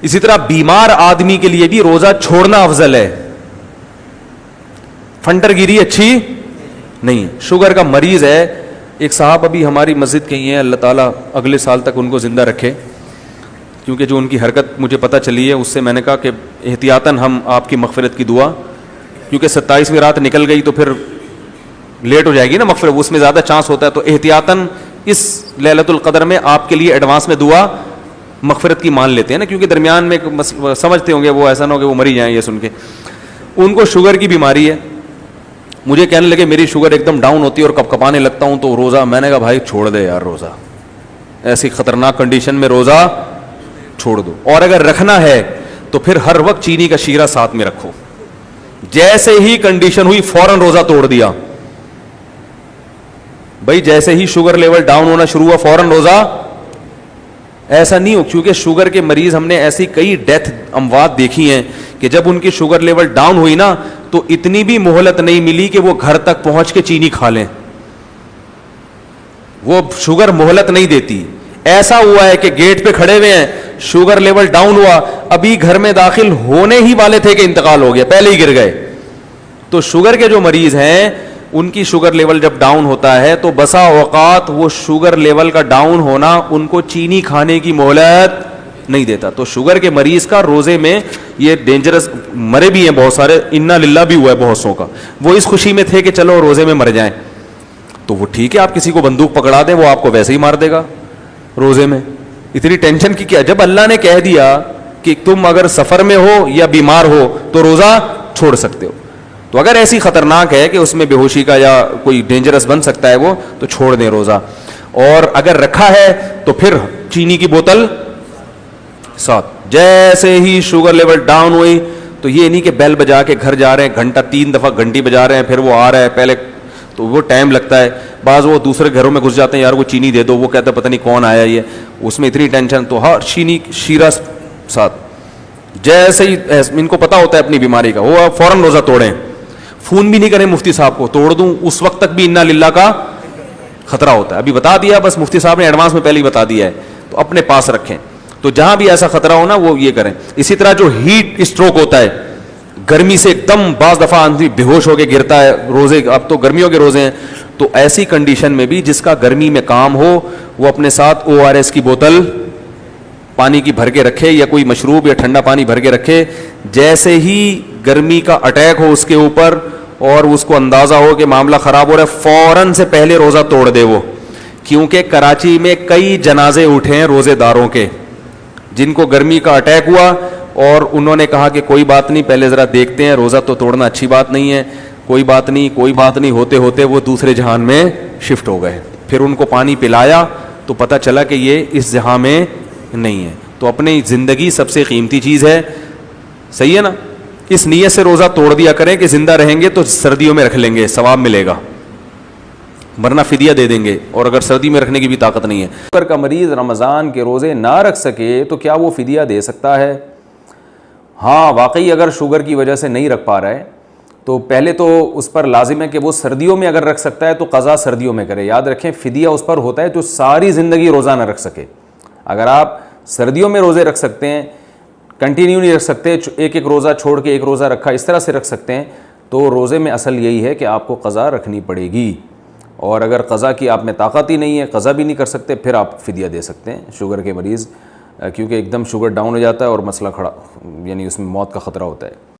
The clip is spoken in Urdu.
اسی طرح بیمار آدمی کے لیے بھی روزہ چھوڑنا افضل ہے. فنٹر گیری اچھی نہیں. شوگر کا مریض ہے, ایک صاحب ابھی ہماری مسجد کے ہی ہیں, اللہ تعالیٰ اگلے سال تک ان کو زندہ رکھے, کیونکہ جو ان کی حرکت مجھے پتہ چلی ہے اس سے میں نے کہا کہ احتیاطاً ہم آپ کی مغفرت کی دعا, کیونکہ 27ویں رات نکل گئی تو پھر لیٹ ہو جائے گی نا مغفرت, اس میں زیادہ چانس ہوتا ہے, تو احتیاطاً اس لیلۃ القدر میں آپ کے لیے ایڈوانس میں دعا مغفرت کی مان لیتے ہیں نا, کیونکہ درمیان میں سمجھتے ہوں گے وہ ایسا نہ ہو کہ وہ مری جائیں یہ سن کے. ان کو شوگر کی بیماری ہے, مجھے کہنے لگے میری شوگر ایک دم ڈاؤن ہوتی ہے اور کپ کپانے لگتا ہوں تو روزہ, میں نے کہا بھائی چھوڑ دے یار روزہ, ایسی خطرناک کنڈیشن میں روزہ چھوڑ دو, اور اگر رکھنا ہے تو پھر ہر وقت چینی کا شیرہ ساتھ میں رکھو. جیسے ہی کنڈیشن ہوئی فوراً روزہ توڑ دیا بھائی, جیسے ہی شوگر لیول ڈاؤن ہونا شروع ہوا فوراً روزہ. ایسا نہیں ہو, کیونکہ شوگر کے مریض ہم نے ایسی کئی ڈیتھ اموات دیکھی ہیں کہ جب ان کی شوگر لیول ڈاؤن ہوئی نا تو اتنی بھی مہلت نہیں ملی کہ وہ گھر تک پہنچ کے چینی کھا لیں, وہ شوگر مہلت نہیں دیتی. ایسا ہوا ہے کہ گیٹ پہ کھڑے ہوئے ہیں, شوگر لیول ڈاؤن ہوا, ابھی گھر میں داخل ہونے ہی والے تھے کہ انتقال ہو گیا, پہلے ہی گر گئے. تو شوگر کے جو مریض ہیں ان کی شوگر لیول جب ڈاؤن ہوتا ہے تو بسا اوقات وہ شوگر لیول کا ڈاؤن ہونا ان کو چینی کھانے کی مہلت نہیں دیتا. تو شوگر کے مریض کا روزے میں یہ ڈینجرس, مرے بھی ہیں بہت سارے, انا للہ بھی ہوا ہے بہت سو کا, وہ اس خوشی میں تھے کہ چلو روزے میں مر جائیں. تو وہ ٹھیک ہے, آپ کسی کو بندوق پکڑا دیں وہ آپ کو ویسے ہی مار دے گا روزے میں, اتنی ٹینشن کی کیا. جب اللہ نے کہہ دیا کہ تم اگر سفر میں ہو یا بیمار ہو تو روزہ چھوڑ سکتے ہو, تو اگر ایسی خطرناک ہے کہ اس میں بے ہوشی کا یا کوئی ڈینجرس بن سکتا ہے وہ, تو چھوڑ دیں روزہ. اور اگر رکھا ہے تو پھر چینی کی بوتل ساتھ. جیسے ہی شوگر لیول ڈاؤن ہوئی تو یہ نہیں کہ بیل بجا کے گھر جا رہے ہیں, گھنٹہ 3 دفعہ گھنٹی بجا رہے ہیں, پھر وہ آ رہا ہے پہلے, تو وہ ٹائم لگتا ہے. بعض وہ دوسرے گھروں میں گھس جاتے ہیں, یار وہ چینی دے دو, وہ کہتا ہے پتہ نہیں کون آیا یہ, اس میں اتنی ٹینشن. تو ہر چینی شیرہ ساتھ. جیسے ہی ان کو پتا ہوتا ہے اپنی بیماری کا, وہ فوراً روزہ توڑیں. فون بھی نہیں کریں مفتی صاحب کو توڑ دوں, اس وقت تک بھی انا للہ کا خطرہ ہوتا ہے. ابھی بتا دیا, بس مفتی صاحب نے ایڈوانس میں پہلے ہی بتا دیا ہے, تو اپنے پاس رکھیں. تو جہاں بھی ایسا خطرہ ہو نا وہ یہ کریں. اسی طرح جو ہیٹ اسٹروک ہوتا ہے, گرمی سے ایک دم بعض دفعہ آدمی بے ہوش ہو کے گرتا ہے روزے, اب تو گرمیوں کے روزے ہیں, تو ایسی کنڈیشن میں بھی جس کا گرمی میں کام ہو وہ اپنے ساتھ ORS کی بوتل پانی کی بھر کے رکھے, یا کوئی مشروب یا ٹھنڈا پانی بھر کے رکھے. جیسے ہی گرمی کا اٹیک ہو اس کے اوپر اور اس کو اندازہ ہو کہ معاملہ خراب ہو رہا ہے, فوراً سے پہلے روزہ توڑ دے وہ. کیونکہ کراچی میں کئی جنازے اٹھے ہیں روزے داروں کے جن کو گرمی کا اٹیک ہوا اور انہوں نے کہا کہ کوئی بات نہیں, پہلے ذرا دیکھتے ہیں, روزہ تو توڑنا اچھی بات نہیں ہے, کوئی بات نہیں کوئی بات نہیں, ہوتے ہوتے وہ دوسرے جہان میں شفٹ ہو گئے. پھر ان کو پانی پلایا تو پتہ چلا کہ یہ اس جہاں میں نہیں ہے. تو اپنی زندگی سب سے قیمتی چیز ہے, صحیح ہے نا. اس نیت سے روزہ توڑ دیا کریں کہ زندہ رہیں گے تو سردیوں میں رکھ لیں گے, ثواب ملے گا, ورنہ فدیہ دے دیں گے, اور اگر سردی میں رکھنے کی بھی طاقت نہیں ہے. شوگر کا مریض رمضان کے روزے نہ رکھ سکے تو کیا وہ فدیہ دے سکتا ہے؟ ہاں واقعی اگر شوگر کی وجہ سے نہیں رکھ پا رہا ہے تو پہلے تو اس پر لازم ہے کہ وہ سردیوں میں اگر رکھ سکتا ہے تو قضا سردیوں میں کرے. یاد رکھیں فدیہ اس پر ہوتا ہے جو ساری زندگی روزہ نہ رکھ سکے. اگر آپ سردیوں میں روزے رکھ سکتے ہیں, کنٹینیو نہیں رکھ سکتے, ایک ایک روزہ چھوڑ کے ایک روزہ رکھا, اس طرح سے رکھ سکتے ہیں, تو روزے میں اصل یہی ہے کہ آپ کو قضا رکھنی پڑے گی. اور اگر قضا کی آپ میں طاقت ہی نہیں ہے, قضا بھی نہیں کر سکتے, پھر آپ فدیہ دے سکتے ہیں شوگر کے مریض, کیونکہ ایک دم شوگر ڈاؤن ہو جاتا ہے اور مسئلہ کھڑا, یعنی اس میں موت کا خطرہ ہوتا ہے.